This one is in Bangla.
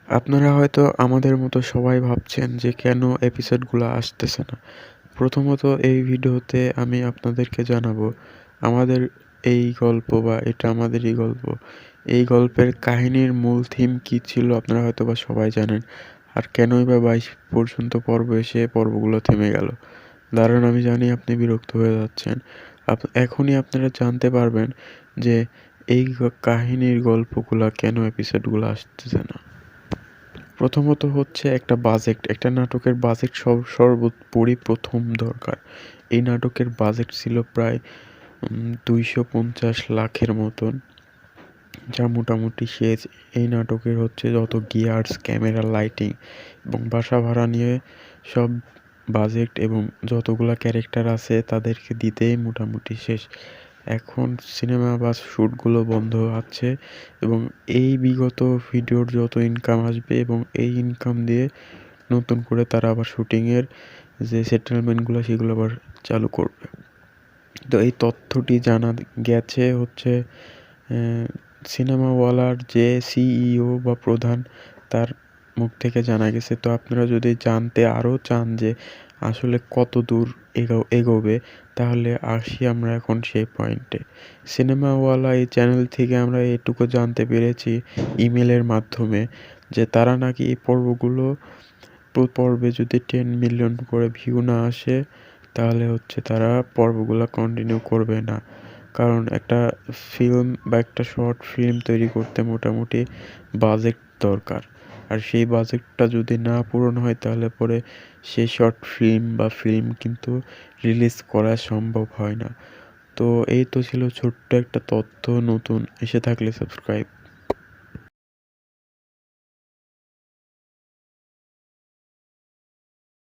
আপনারা হয়তো আমাদের মতো সবাই ভাবছেন যে কেন এপিসোডগুলো আসতেছে না। প্রথমত এই ভিডিওতে আমি আপনাদেরকে জানাবো আমাদের এই গল্প বা এটা আমাদেরই গল্প। এই গল্পের কাহিনীর মূল থিম কী ছিল আপনারা হয়তোবা সবাই জানেন। আর কেনই বা 22 পর্যন্ত পর্ব এসে পর্বগুলো থেমে গেল। দাঁড়ান, আমি জানি আপনি বিরক্ত হয়ে যাচ্ছেন। এখনই আপনারা জানতে পারবেন যে এই কাহিনীর গল্পগুলা কেন এপিসোডগুলো আসতেছে না। প্রথমত হচ্ছে একটা বাজেট। একটা নাটকের বাজেট সর্বোপরি প্রথম দরকার। এই নাটকের বাজেট ছিল প্রায় 250 লাখের মতন, যা মোটামুটি শেষ। এই নাটকের হচ্ছে যত গিয়ার্স, ক্যামেরা, লাইটিং এবং বাসা ভাড়া নিয়ে সব বাজেট এবং যতগুলা ক্যারেক্টার আছে তাদেরকে দিতেই মোটামুটি শেষ। এখন সিনেমা বা শ্যুটগুলো বন্ধ আছে এবং এই বিগত ভিডিওর যত ইনকাম আসবে এবং এই ইনকাম দিয়ে নতুন করে তারা আবার শুটিংয়ের যে সেটেলমেন্টগুলো সেগুলো আবার চালু করবে। তো এই তথ্যটি জানা গেছে হচ্ছে সিনেমাওয়ালার যে সিইও বা প্রধান, তার মুখ থেকে জানা গেছে। তো আপনারা যদি জানতে আরও চান যে আসলে কত দূর এগোবে, তাহলে আসি আমরা এখন সেই পয়েন্টে। সিনেমাওয়ালা এই চ্যানেল থেকে আমরা এটুকু জানতে পেরেছি ইমেলের মাধ্যমে যে তারা নাকি এই পর্বগুলো পর্বে যদি 10 মিলিয়ন করে ভিউ না আসে তাহলে হচ্ছে তারা পর্বগুলো কন্টিনিউ করবে না। কারণ একটা ফিল্ম বা একটা শর্ট ফিল্ম তৈরি করতে মোটামুটি বাজেট দরকার। আর সেই বাজেটটা যদি না পূরণ হয় তাহলে পরে সেই শর্ট ফিল্ম বা ফিল্ম কিন্তু রিলিজ করা সম্ভব হয় না। তো এই তো ছিল ছোট্ট একটা তথ্য। নতুন এসে থাকলে সাবস্ক্রাইব।